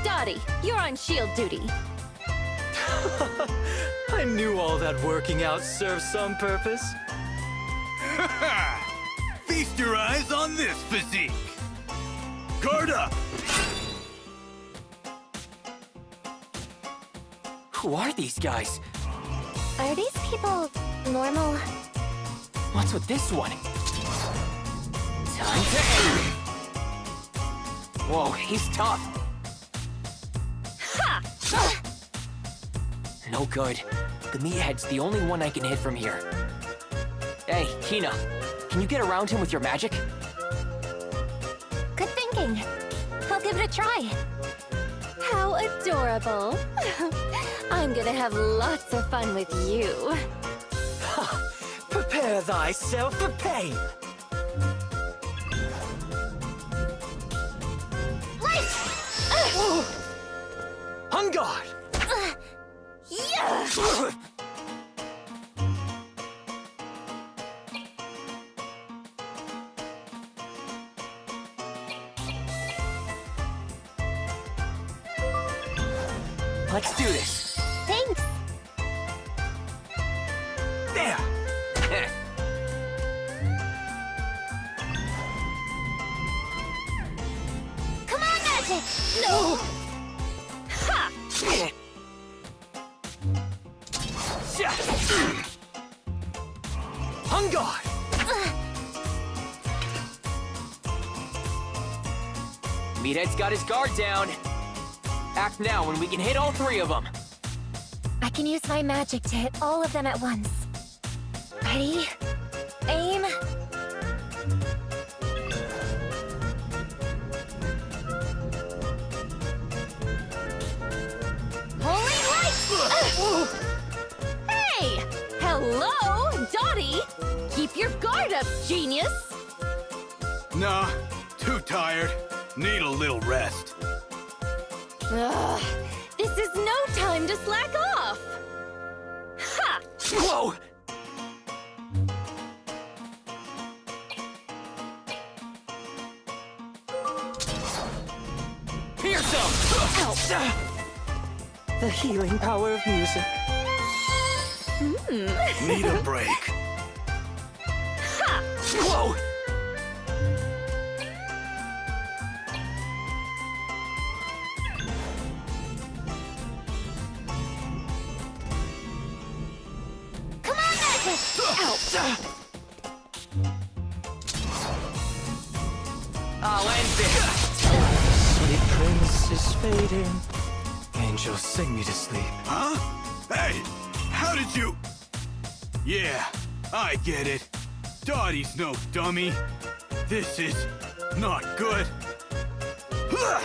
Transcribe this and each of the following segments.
Dottie, you're on shield duty. I knew all that working out served some purpose. Feast your eyes on this physique. Guard up! Who are these guys? Are these people normal? What's with this one? Time to aim! Whoa, he's tough. Ha! No good. The meathead's the only one I can hit from here. Hey, Hina, can you get around him with your magic? Good thinking. I'll give it a try. How adorable. I'm gonna have lots of fun with you. Prepare thyself for pain! On guard! Yeah! Let's do this. Thanks. There! Come on, magic! No! Ha! On guard! Meathead's got his guard down. Act now when we can hit all three of them. I can use my magic to hit all of them at once. Ready? Aim. Holy light! Hey! Hello, Dottie! Keep your guard up, genius! Nah, too tired. Need a little rest. Ugh, this is no time to slack off! Ha! Whoa! Pierce him! The healing power of music. Need a break. Ha! Whoa! Come on, magic! I'll end this. Sweet prince is fading. Angels sing me to sleep. Huh? Hey, how did you... Yeah, I get it. Dottie's no dummy. This is not good. Got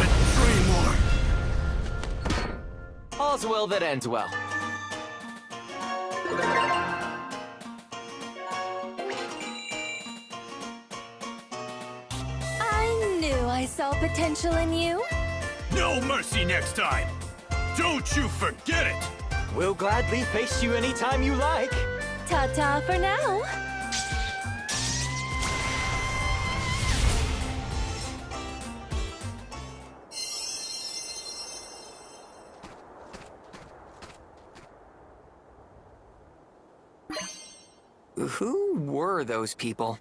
it. 3 more. All's well that ends well. I knew I saw potential in you. No mercy next time. Don't you forget it. We'll gladly face you anytime you like. Ta-ta for now. Who were those people?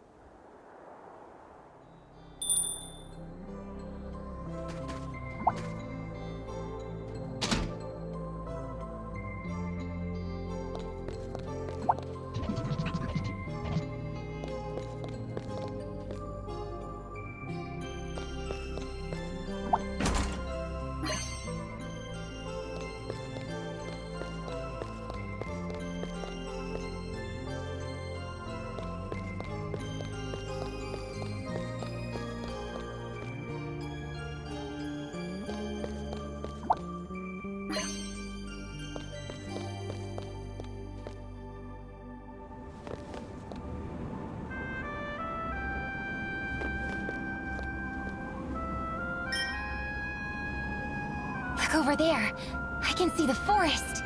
over there. I can see the forest.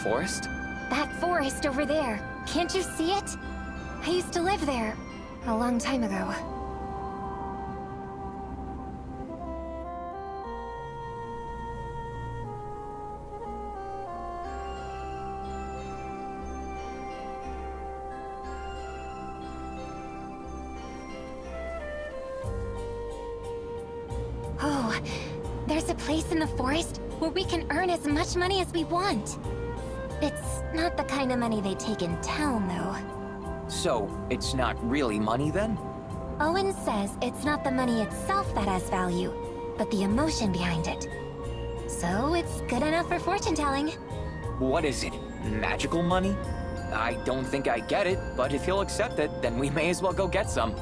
Forest? That forest over there. Can't you see it? I used to live there a long time ago. Oh, there's a place in the forest where we can earn as much money as we want. It's not the kind of money they take in town, though. So, it's not really money then? Owen says it's not the money itself that has value, but the emotion behind it. So it's good enough for fortune-telling. What is it? Magical money? I don't think I get it, but if you'll accept it, then we may as well go get some.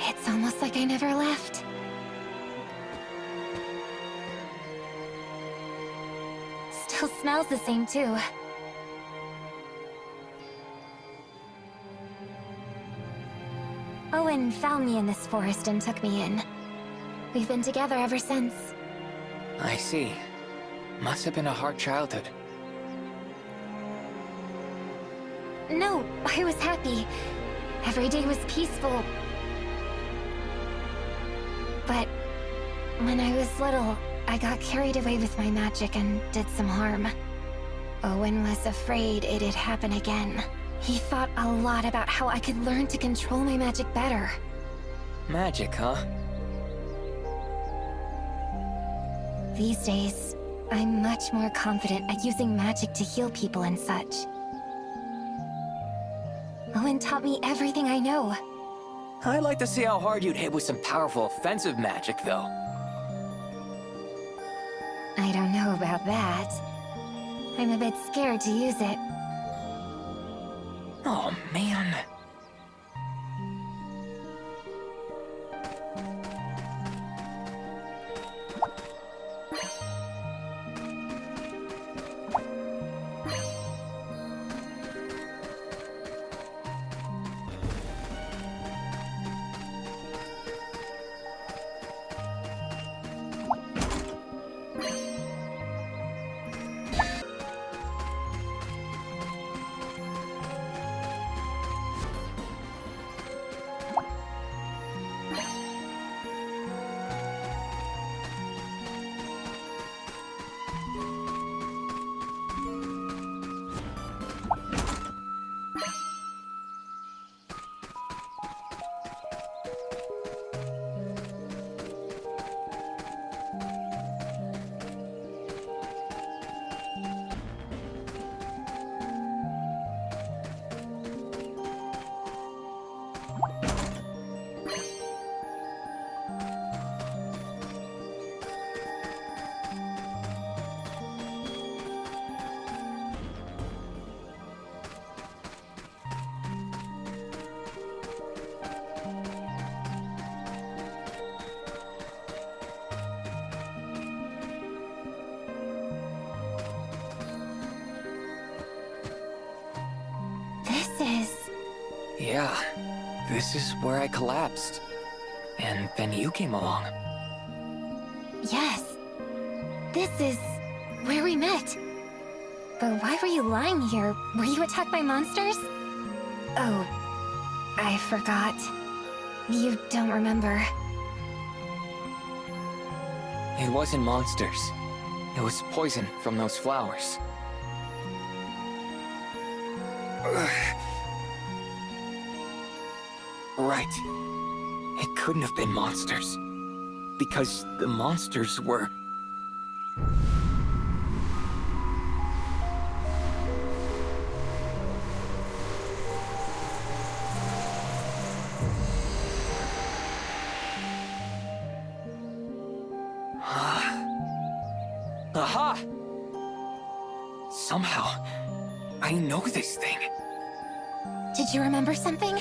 It's almost like I never left. Still smells the same, too. Owen found me in this forest and took me in. We've been together ever since. I see. Must have been a hard childhood. No, I was happy. Every day was peaceful. But when I was little, I got carried away with my magic and did some harm. Owen was afraid it'd happen again. He thought a lot about how I could learn to control my magic better. Magic, huh? These days, I'm much more confident at using magic to heal people and such. Owen taught me everything I know. I'd like to see how hard you'd hit with some powerful offensive magic, though. I don't know about that. I'm a bit scared to use it. Oh, man. This is... Yeah. This is where I collapsed. And then you came along. Yes. This is where we met. But why were you lying here? Were you attacked by monsters? Oh, I forgot. You don't remember. It wasn't monsters. It was poison from those flowers. Right. It couldn't have been monsters. Because the monsters were... Aha! Somehow, I know this thing. Did you remember something?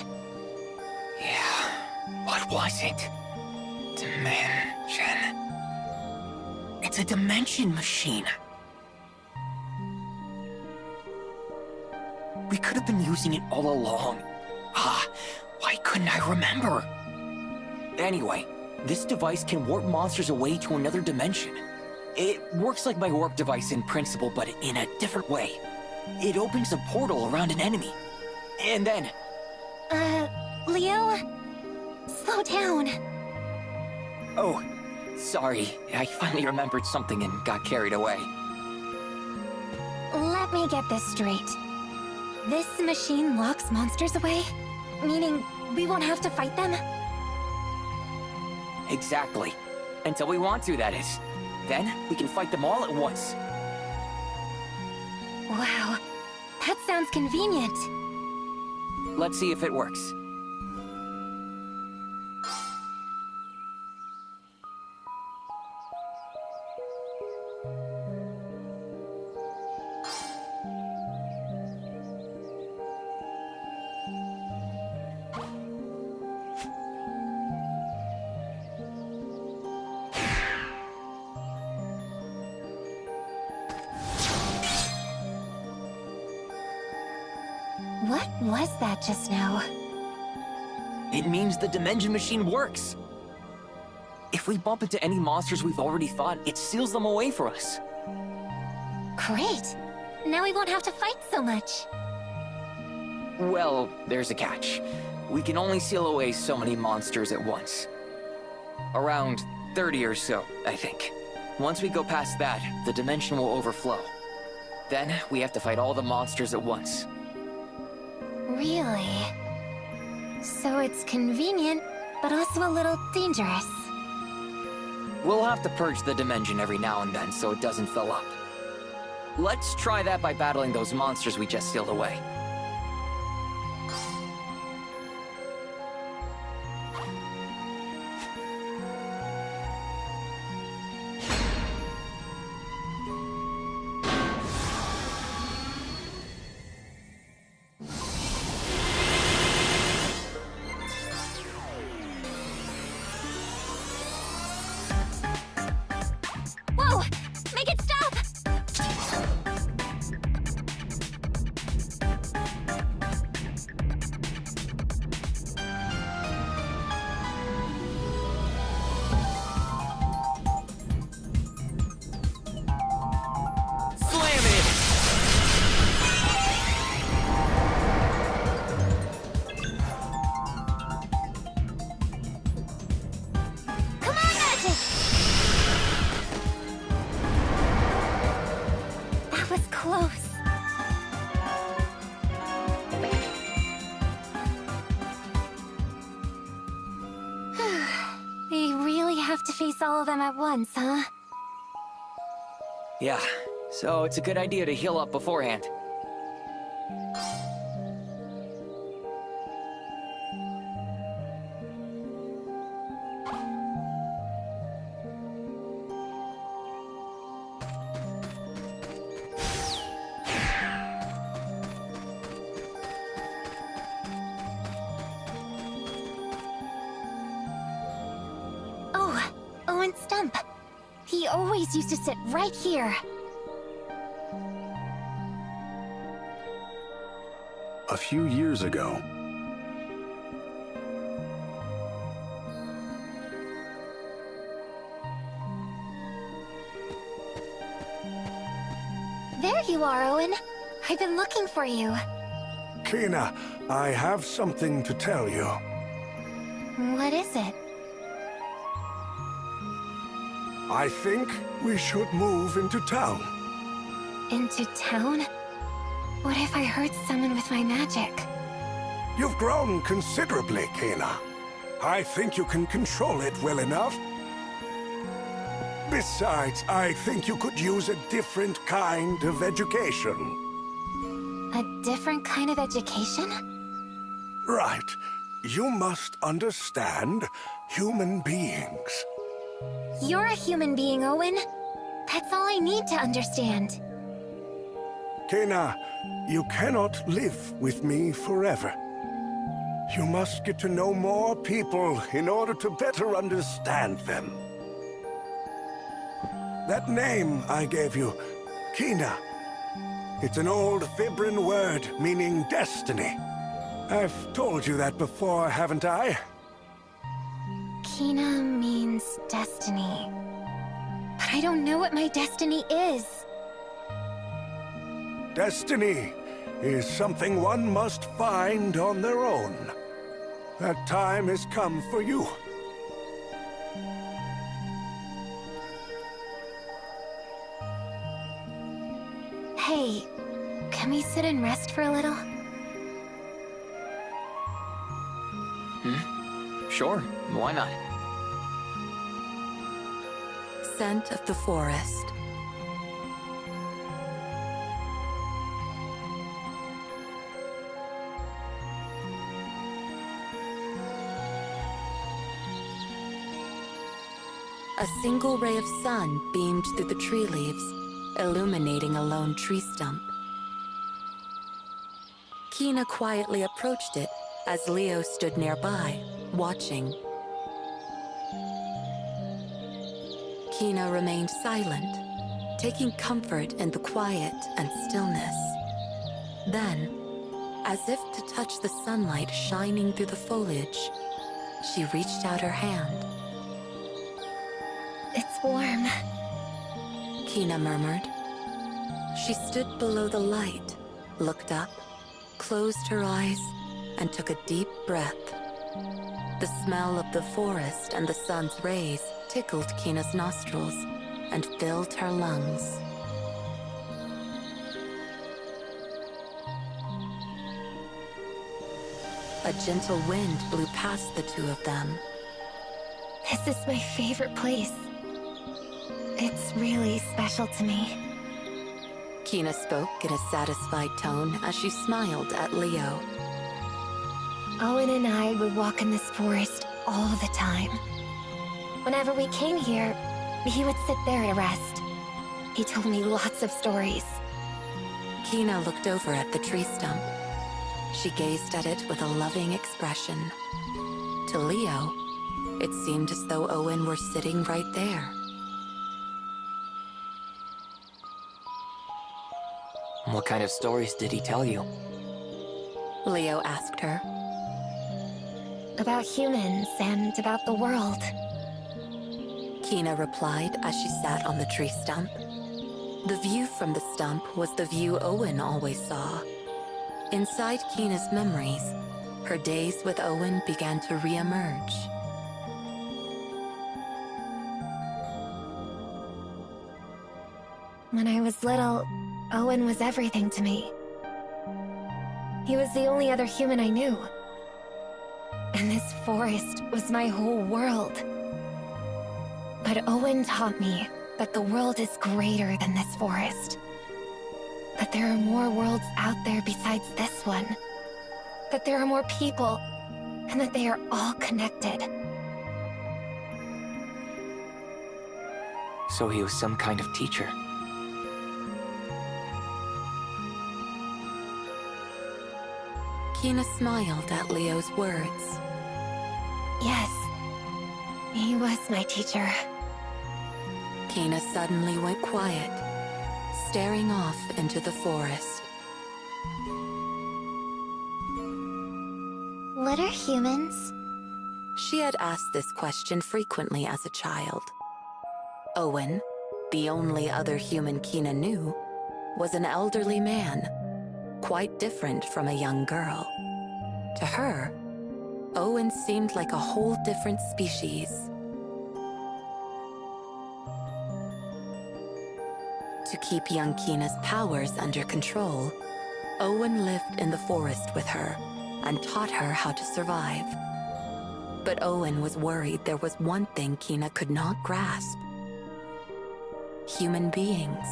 Yeah, what was it? Dimension. It's a Dimengeon Machine. We could have been using it all along. Why couldn't I remember? Anyway, this device can warp monsters away to another dimension. It works like my warp device in principle, but in a different way. It opens a portal around an enemy. And then... Leo? Slow down. Oh, sorry. I finally remembered something and got carried away. Let me get this straight. This machine locks monsters away? Meaning we won't have to fight them? Exactly. Until we want to, that is. Then, we can fight them all at once. Wow, that sounds convenient. Let's see if it works. What was that just now? It means the Dimengeon Machine works. If we bump into any monsters we've already fought, it seals them away for us. Great! Now we won't have to fight so much. Well, there's a catch. We can only seal away so many monsters at once. Around 30 or so, I think. Once we go past that, the dimension will overflow. Then, we have to fight all the monsters at once. Really? So it's convenient, but also a little dangerous. We'll have to purge the dimension every now and then so it doesn't fill up. Let's try that by battling those monsters we just sealed away. Whoa! Make it stop! Slam it! Come on, Magic! That was close. We really have to face all of them at once, huh? Yeah, so it's a good idea to heal up beforehand. Oh, Owen Stump. He always used to sit right here. A few years ago, There you are, Owen. I've been looking for you. Kina, I have something to tell you. What is it? I think we should move into town. Into town? What if I hurt someone with my magic? You've grown considerably, Kina. I think you can control it well enough. Besides, I think you could use a different kind of education. A different kind of education? Right. You must understand human beings. You're a human being, Owen. That's all I need to understand. Kina, you cannot live with me forever. You must get to know more people in order to better understand them. That name I gave you, Kina, it's an old Fibrin word meaning destiny. I've told you that before, haven't I? Kina means destiny. But I don't know what my destiny is. Destiny is something one must find on their own. That time has come for you. Hey, can we sit and rest for a little? Sure, why not? Scent of the forest. A single ray of sun beamed through the tree leaves, illuminating a lone tree stump. Kina quietly approached it as Leo stood nearby, watching. Kina remained silent, taking comfort in the quiet and stillness. Then, as if to touch the sunlight shining through the foliage, she reached out her hand. It's warm. Kina murmured. She stood below the light, looked up, closed her eyes, and took a deep breath. The smell of the forest and the sun's rays tickled Kina's nostrils and filled her lungs. A gentle wind blew past the two of them. This is my favorite place. It's really special to me. Kina spoke in a satisfied tone as she smiled at Leo. Owen and I would walk in this forest all the time. Whenever we came here, he would sit there to rest. He told me lots of stories. Kina looked over at the tree stump. She gazed at it with a loving expression. To Leo, it seemed as though Owen were sitting right there. What kind of stories did he tell you? Leo asked her. About humans and about the world. Kina replied as she sat on the tree stump. The view from the stump was the view Owen always saw. Inside Kina's memories, her days with Owen began to re-emerge. When I was little, Owen was everything to me. He was the only other human I knew. And this forest was my whole world. But Owen taught me that the world is greater than this forest. That there are more worlds out there besides this one. That there are more people, and that they are all connected. So he was some kind of teacher. Kina smiled at Leo's words. Yes, he was my teacher. Kina suddenly went quiet, staring off into the forest. What are humans? She had asked this question frequently as a child. Owen, the only other human Kina knew, was an elderly man, quite different from a young girl. To her, Owen seemed like a whole different species. To keep young Kina's powers under control, Owen lived in the forest with her and taught her how to survive. But Owen was worried there was one thing Kina could not grasp: human beings.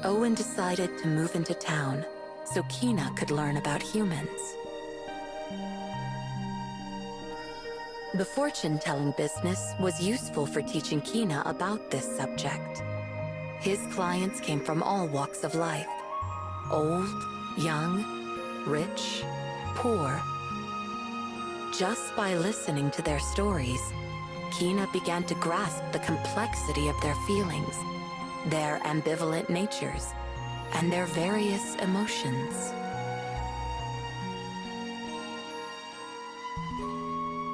Owen decided to move into town so Kina could learn about humans. The fortune-telling business was useful for teaching Kina about this subject. His clients came from all walks of life: old, young, rich, poor. Just by listening to their stories, Kina began to grasp the complexity of their feelings, their ambivalent natures, and their various emotions.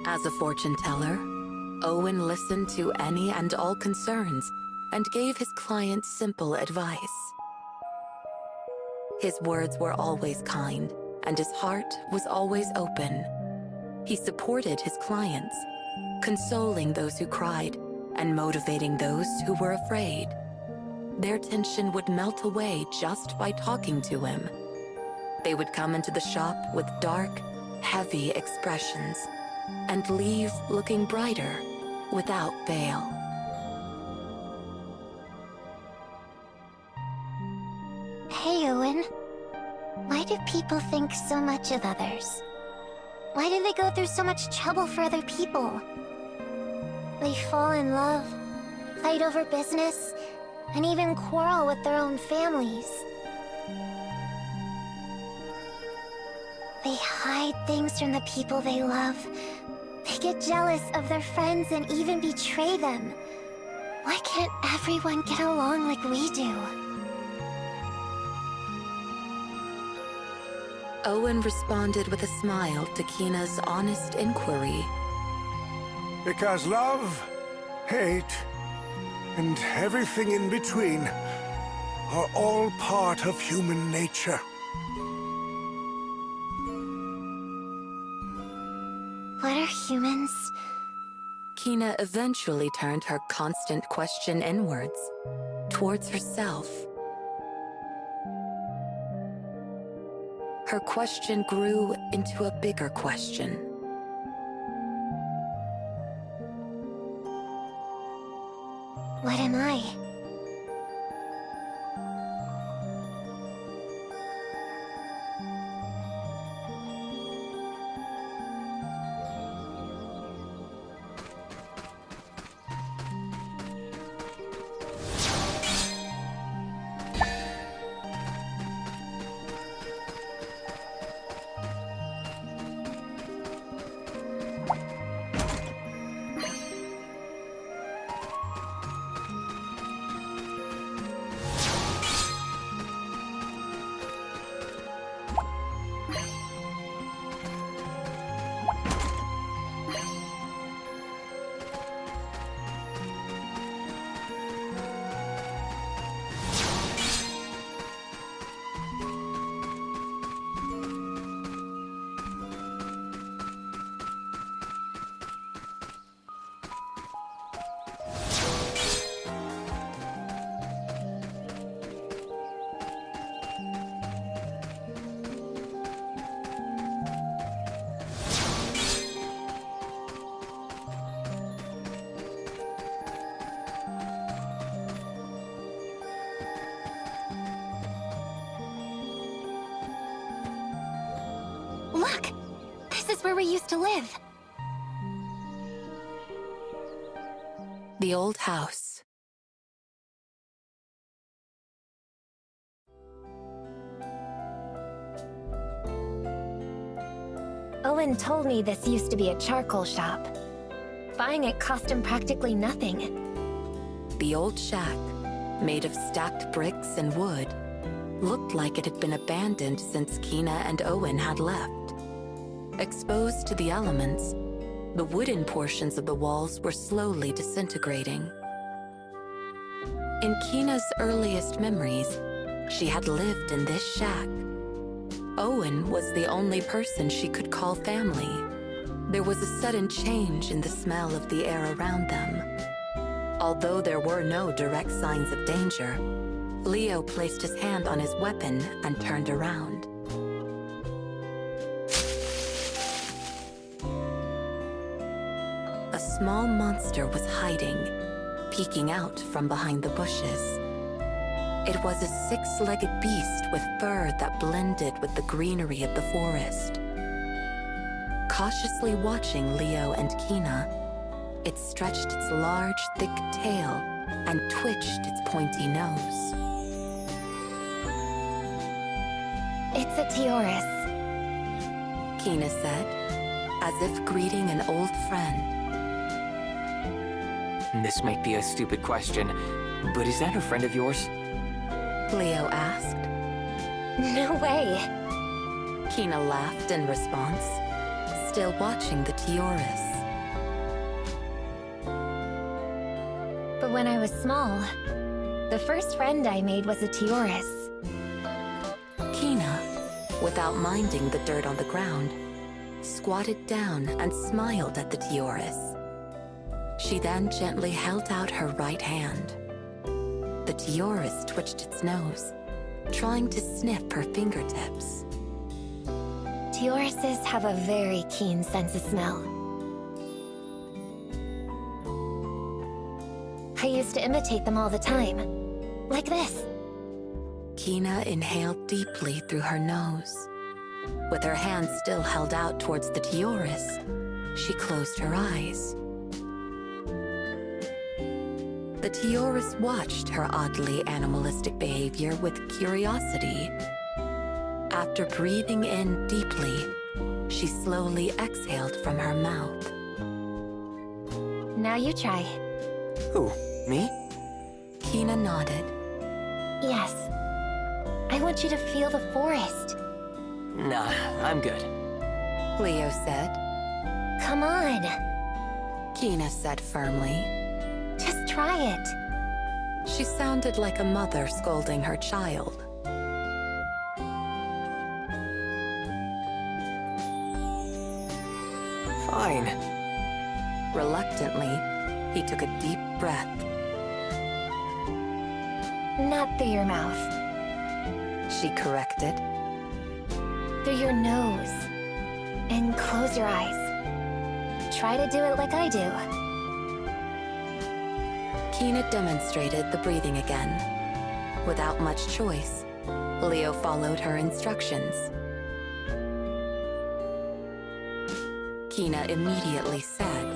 As a fortune teller, Owen listened to any and all concerns and gave his clients simple advice. His words were always kind, and his heart was always open. He supported his clients, consoling those who cried and motivating those who were afraid. Their tension would melt away just by talking to him. They would come into the shop with dark, heavy expressions and leave looking brighter without fail. Hey, Owen. Why do people think so much of others? Why do they go through so much trouble for other people? They fall in love, fight over business, and even quarrel with their own families. They hide things from the people they love. They get jealous of their friends and even betray them. Why can't everyone get along like we do? Owen responded with a smile to Kina's honest inquiry. Because love, hate, and everything in between are all part of human nature. What are humans? Kina eventually turned her constant question inwards, towards herself. Her question grew into a bigger question. What am I? Look! This is where we used to live. The old house. Owen told me this used to be a charcoal shop. Buying it cost him practically nothing. The old shack, made of stacked bricks and wood, looked like it had been abandoned since Kina and Owen had left. Exposed to the elements, The wooden portions of the walls were slowly disintegrating. In Kina's earliest memories, she had lived in this shack. Owen was the only person she could call family. There was a sudden change in the smell of the air around them. Although there were no direct signs of danger, Leo placed his hand on his weapon and turned around. A small monster was hiding, peeking out from behind the bushes. It was a six-legged beast with fur that blended with the greenery of the forest. Cautiously watching Leo and Kina, it stretched its large, thick tail and twitched its pointy nose. It's a Tioris. Kina said, as if greeting an old friend. This might be a stupid question, but is that a friend of yours? Leo asked. No way. Kina laughed in response, still watching the Tioris. But when I was small, the first friend I made was a Tioris. Kina, without minding the dirt on the ground, squatted down and smiled at the Tioris. She then gently held out her right hand. The Tioris twitched its nose, trying to sniff her fingertips. Tiorises have a very keen sense of smell. I used to imitate them all the time. Like this. Kina inhaled deeply through her nose. With her hand still held out towards the Tioris, she closed her eyes. The Tioris watched her oddly animalistic behavior with curiosity. After breathing in deeply, she slowly exhaled from her mouth. Now you try. Who, me? Kina nodded. Yes. I want you to feel the forest. Nah, I'm good. Leo said. Come on. Kina said firmly. Just try it. She sounded like a mother scolding her child. Fine. Reluctantly, he took a deep breath. Not through your mouth. She corrected. Through your nose. And close your eyes. Try to do it like I do. Kina demonstrated the breathing again. Without much choice, Leo followed her instructions. Kina immediately said,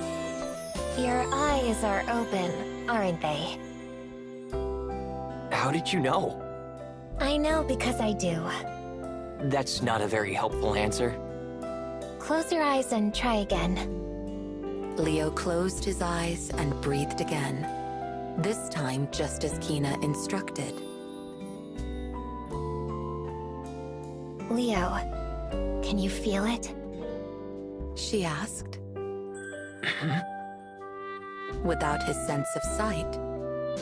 Your eyes are open, aren't they? How did you know? I know because I do. That's not a very helpful answer. Close your eyes and try again. Leo closed his eyes and breathed again, this time just as Kina instructed. Leo, can you feel it? She asked. Without his sense of sight,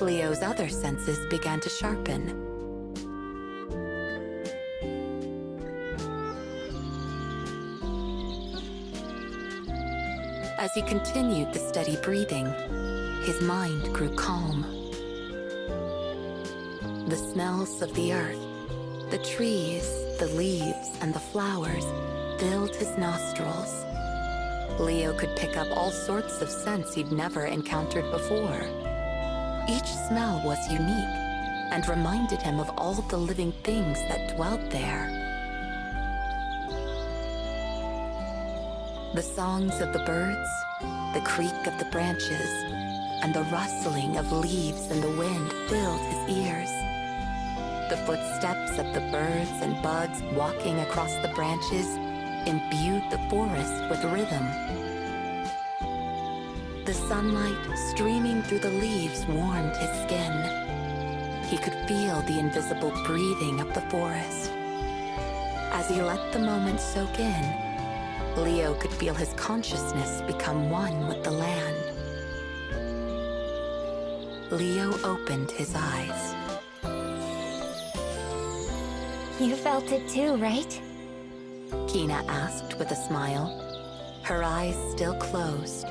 Leo's other senses began to sharpen. As he continued the steady breathing, his mind grew calm. The smells of the earth, the trees, the leaves, and the flowers filled his nostrils. Leo could pick up all sorts of scents he'd never encountered before. Each smell was unique and reminded him of all the living things that dwelt there. The songs of the birds, the creak of the branches, and the rustling of leaves in the wind filled his ears. The footsteps of the birds and bugs walking across the branches imbued the forest with rhythm. The sunlight streaming through the leaves warmed his skin. He could feel the invisible breathing of the forest. As he let the moment soak in, Leo could feel his consciousness become one with the land. Leo opened his eyes. You felt it too, right? Kina asked with a smile, her eyes still closed.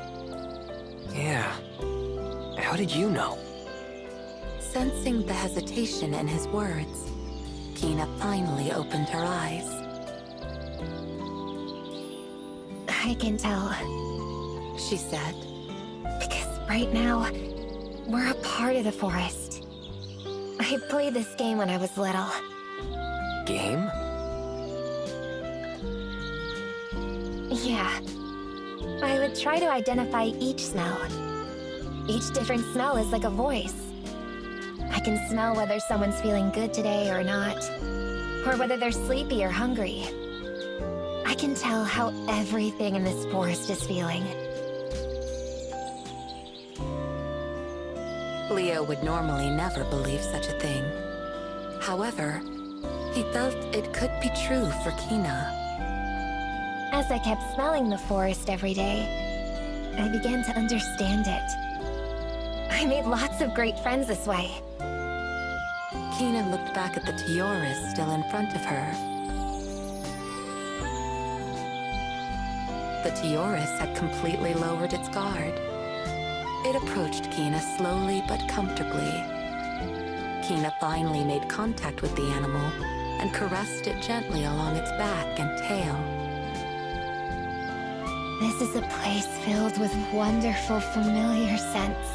Yeah. How did you know? Sensing the hesitation in his words, Kina finally opened her eyes. I can tell. She said, Because right now, we're a part of the forest. I played this game when I was little. Game? Yeah. I would try to identify each smell. Each different smell is like a voice. I can smell whether someone's feeling good today or not, or whether they're sleepy or hungry. I can tell how everything in this forest is feeling. Leo would normally never believe such a thing. However, he felt it could be true for Kina. As I kept smelling the forest every day, I began to understand it. I made lots of great friends this way. Kina looked back at the tiaras still in front of her. The tiaras had completely lowered its guard. It approached Kina slowly but comfortably. Kina finally made contact with the animal and caressed it gently along its back and tail. This is a place filled with wonderful, familiar scents.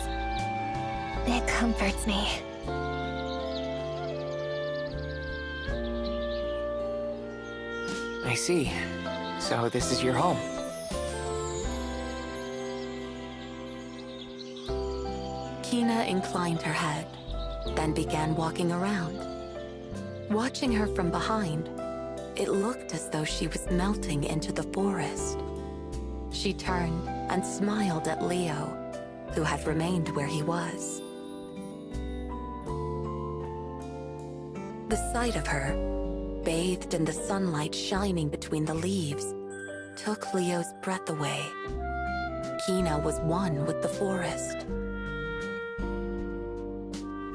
It comforts me. I see. So this is your home. Kina inclined her head, then began walking around. Watching her from behind, it looked as though she was melting into the forest. She turned and smiled at Leo, who had remained where he was. The sight of her, bathed in the sunlight shining between the leaves, took Leo's breath away. Kina was one with the forest.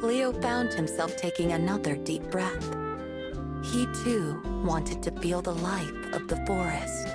Leo found himself taking another deep breath. He too wanted to feel the life of the forest.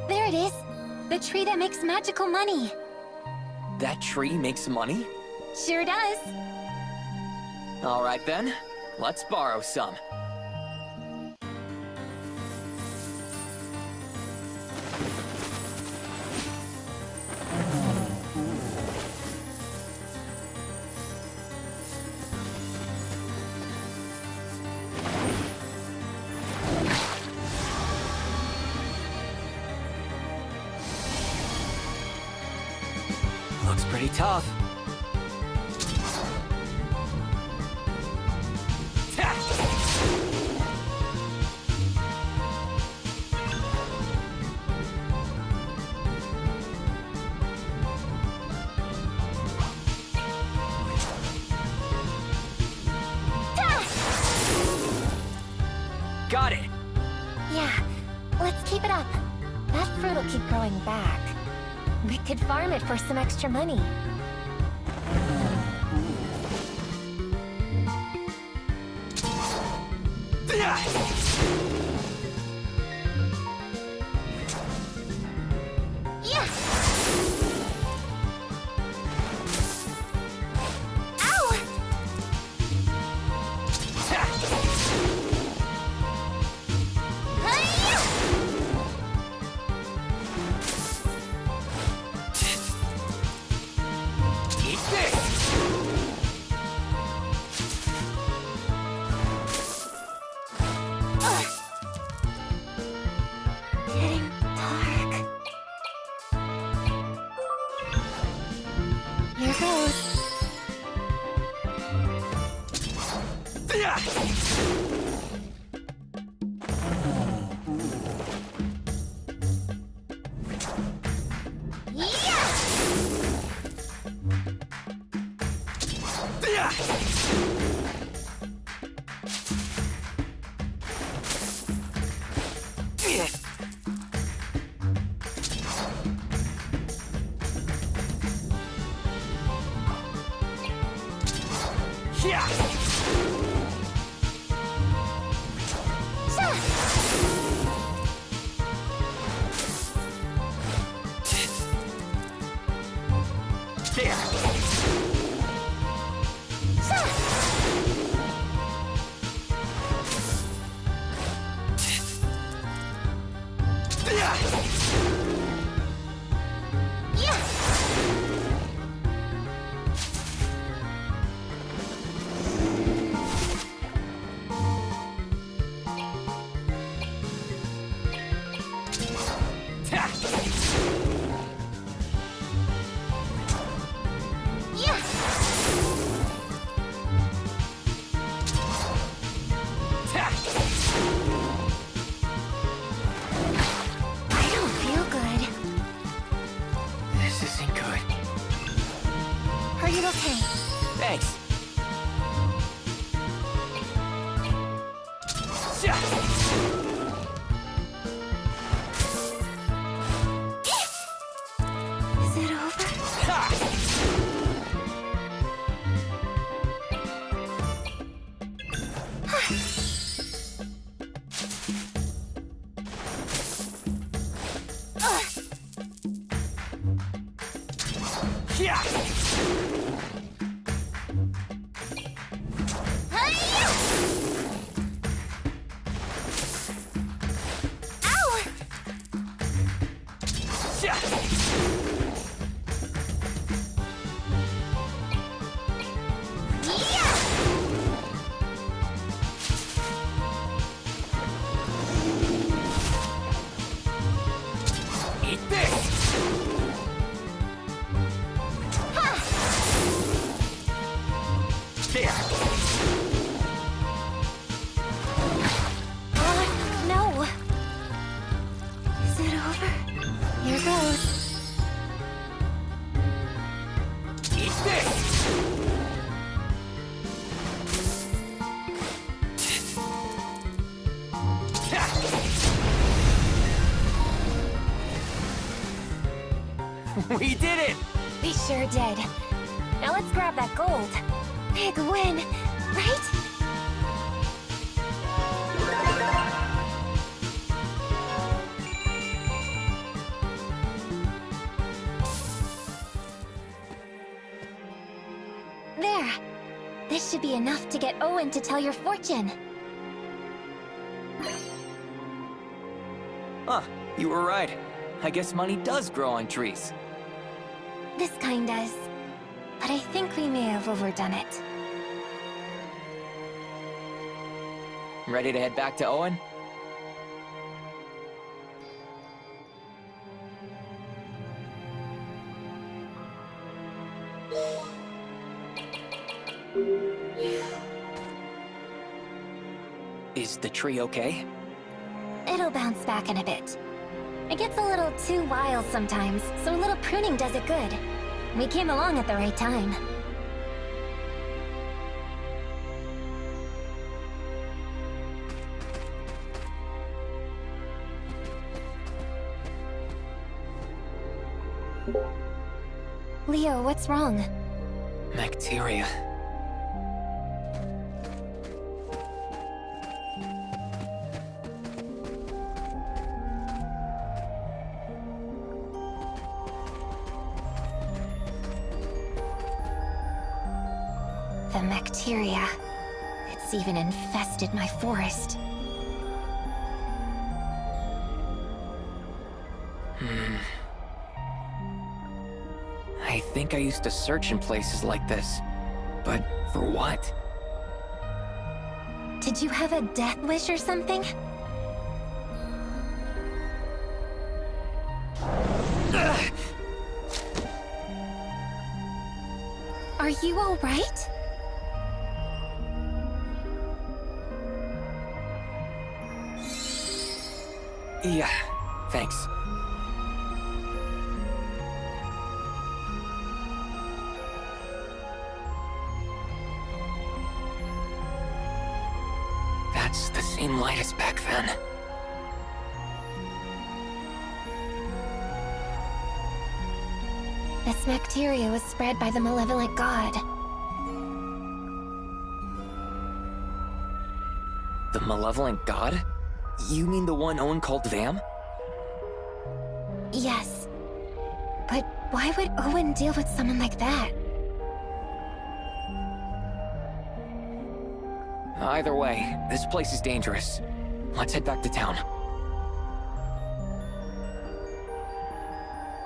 There it is! The tree that makes magical money! That tree makes money? Sure does! All right then, let's borrow some. Looks pretty tough. Got it! Yeah, let's keep it up. That fruit will keep growing back. We could farm it for some extra money. Yeah! Ow! Eat this! Getting dark. Here goes. Yeah! There! Okay. Thanks. Is it over? Yeah. Eat this! There! No! Is it over? Here goes. Eat this! We did it! We sure did. Now let's grab that gold. Big win, right? There. This should be enough to get Owen to tell your fortune. Huh, you were right. I guess money does grow on trees. This kind does. But I think we may have overdone it. Ready to head back to Owen? Is the tree okay? It'll bounce back in a bit. It gets a little too wild sometimes, so a little pruning does it good. We came along at the right time. Leo, what's wrong? Bacteria. The bacteria. It's even infested my forest. I think I used to search in places like this. But for what? Did you have a death wish or something? Are you all right? Yeah, thanks. That's the same light as back then. This bacteria was spread by the malevolent god. The malevolent god? You mean the one Owen called Vam? Yes. But why would Owen deal with someone like that? Either way, this place is dangerous. Let's head back to town.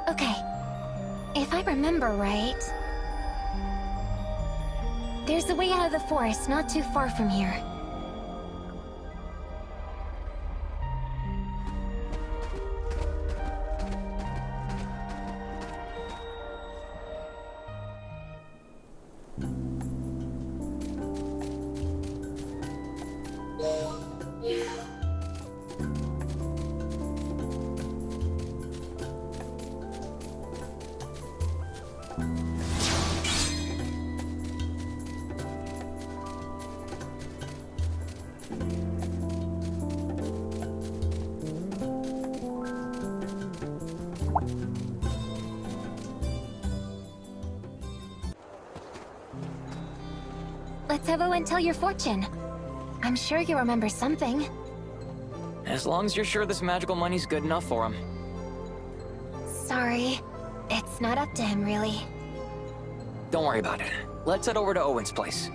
Okay. If I remember right... there's a way out of the forest not too far from here. Let's have Owen tell your fortune. I'm sure you remember something. As long as you're sure this magical money's good enough for him. Sorry. It's not up to him, really. Don't worry about it. Let's head over to Owen's place.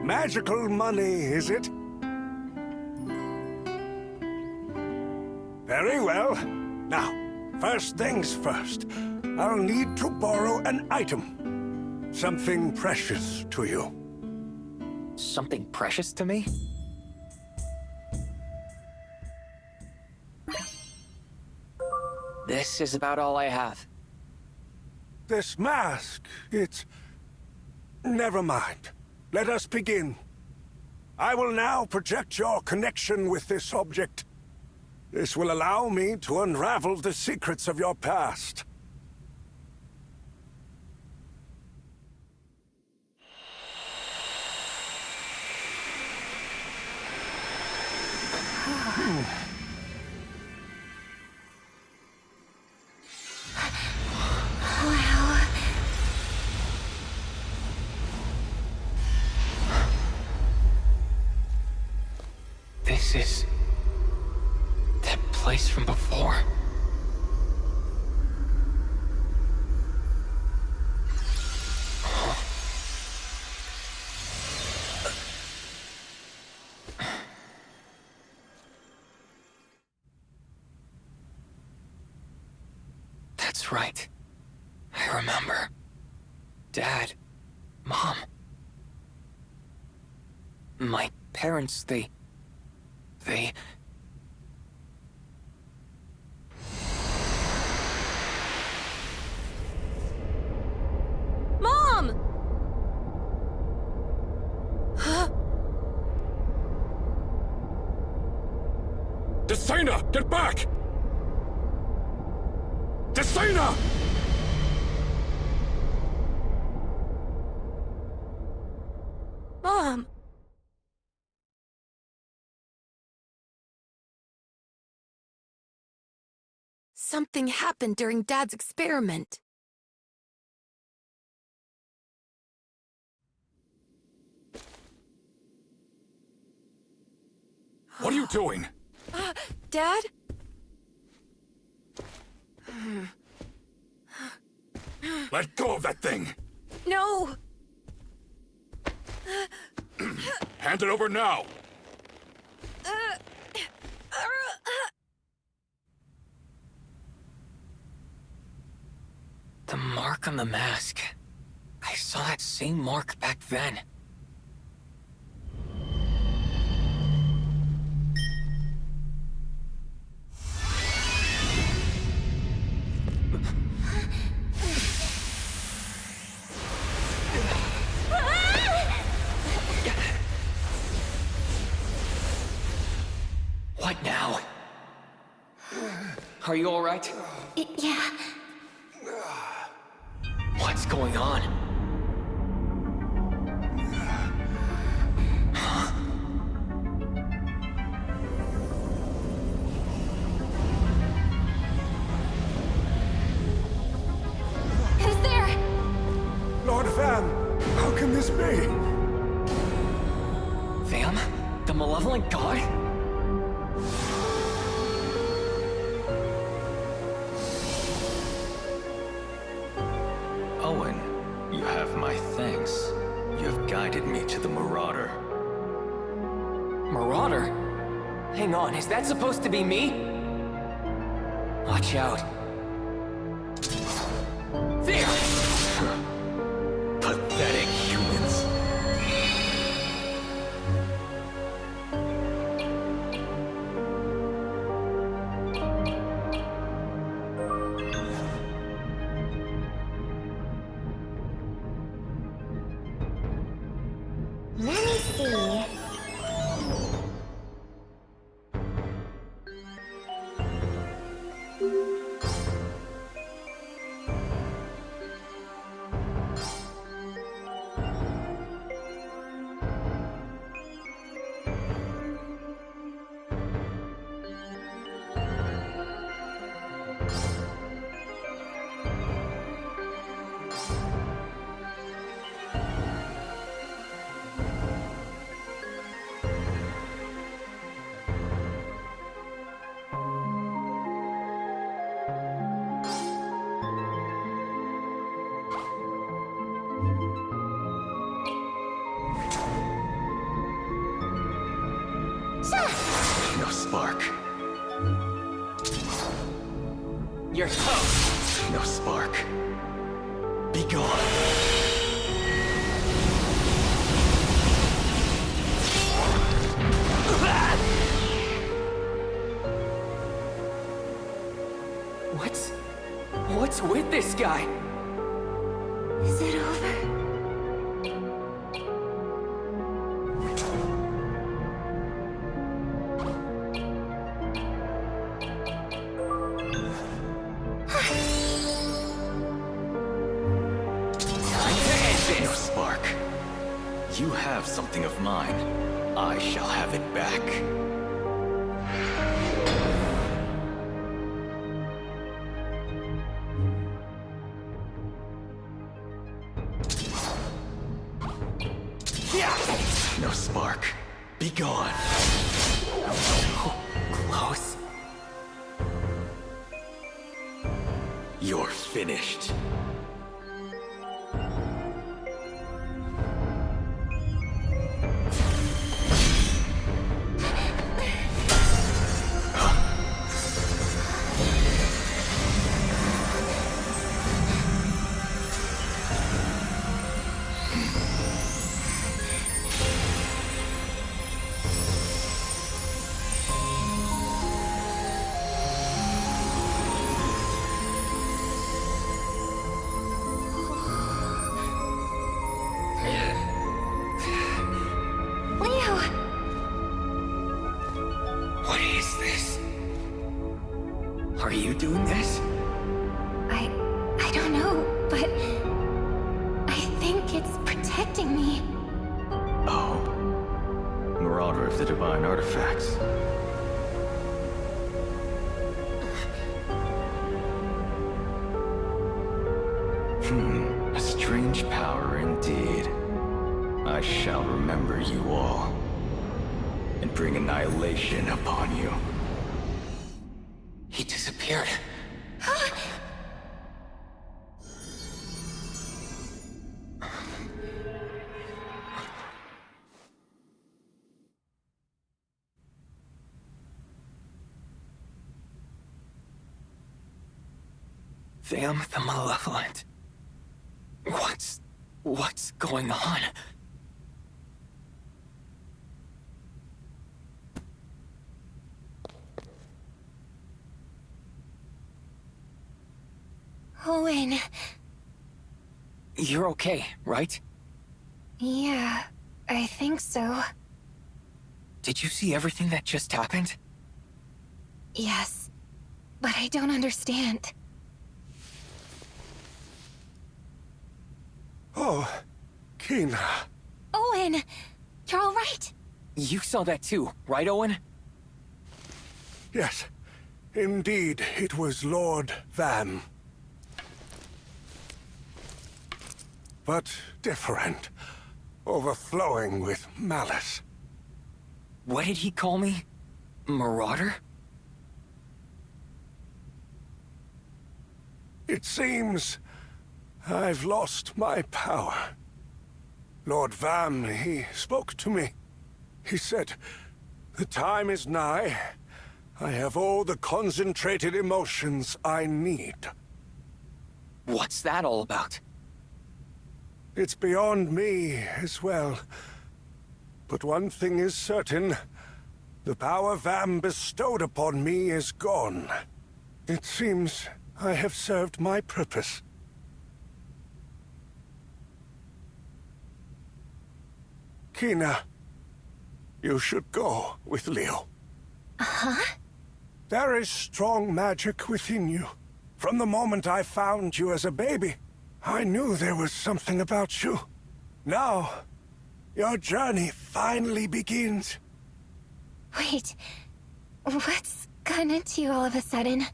Magical money, is it? Very well. Now, first things first. I'll need to borrow an item. Something precious to you. Something precious to me? This is about all I have. This mask, it's... Never mind. Let us begin. I will now project your connection with this object. This will allow me to unravel the secrets of your past. Wow. This is... that place from before. That's right. I remember. Dad. Mom. My parents, they... Mom! Destina, get back! Destina! Mom! Something happened during Dad's experiment. What are you doing? Dad? Let go of that thing! No! Hand it over now! The mark on the mask. I saw that same mark back then. What now? Are you all right? Yeah. What's going on? Who's there? Lord Vam, how can this be? Vam? The malevolent god? Owen, you have my thanks. You have guided me to the Marauder. Marauder? Hang on, is that supposed to be me? Watch out. There! Pathetic humans. Let me see. No spark. You're toast! No spark. Be gone. What's with this guy? Is it over? No spark. You have something of mine. I shall have it back. No spark. Be gone. So close. You're finished. Leo! What is this? Are you doing this? I don't know, but I think it's protecting me. Oh. Marauder of the Divine Artifacts. A strange power indeed. I shall remember you all, and bring annihilation upon you. He disappeared. Vam the Malevolent. What's going on? Owen. You're okay, right? Yeah, I think so. Did you see everything that just happened? Yes, but I don't understand. Oh, Kina. Owen! You're all right? You saw that too, right, Owen? Yes, indeed, it was Lord Vam. But different, overflowing with malice. What did he call me? Marauder? It seems I've lost my power. Lord Vam, he spoke to me. He said, the time is nigh. I have all the concentrated emotions I need. What's that all about? It's beyond me as well. But one thing is certain. The power Vam bestowed upon me is gone. It seems I have served my purpose. Kina, you should go with Leo. Huh? There is strong magic within you. From the moment I found you as a baby, I knew there was something about you. Now, your journey finally begins. Wait, what's gotten into you all of a sudden?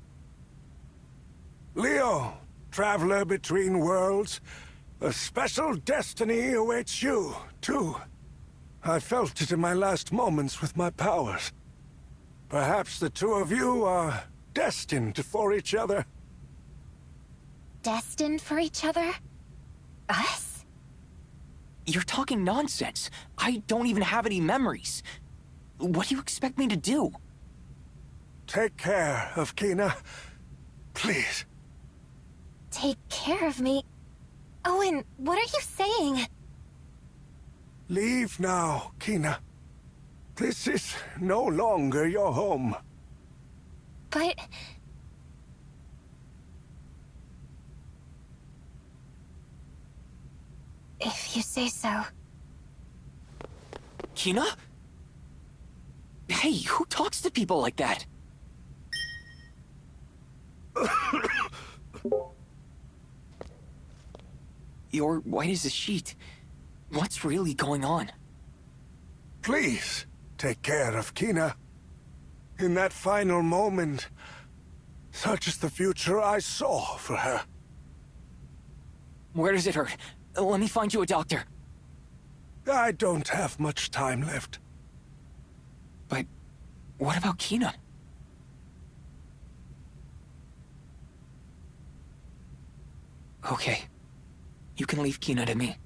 Leo, traveler between worlds, a special destiny awaits you, too. I felt it in my last moments with my powers. Perhaps the two of you are destined for each other. Destined for each other? Us? You're talking nonsense. I don't even have any memories. What do you expect me to do? Take care of Kina, please. Take care of me? Owen, what are you saying? Leave now, Kina. This is no longer your home. But... if you say so. Kina? Hey, who talks to people like that? You're white as a sheet. What's really going on? Please, take care of Kina. In that final moment, such is the future I saw for her. Where does it hurt? Let me find you a doctor. I don't have much time left. But what about Kina? Okay. You can leave Kina to me.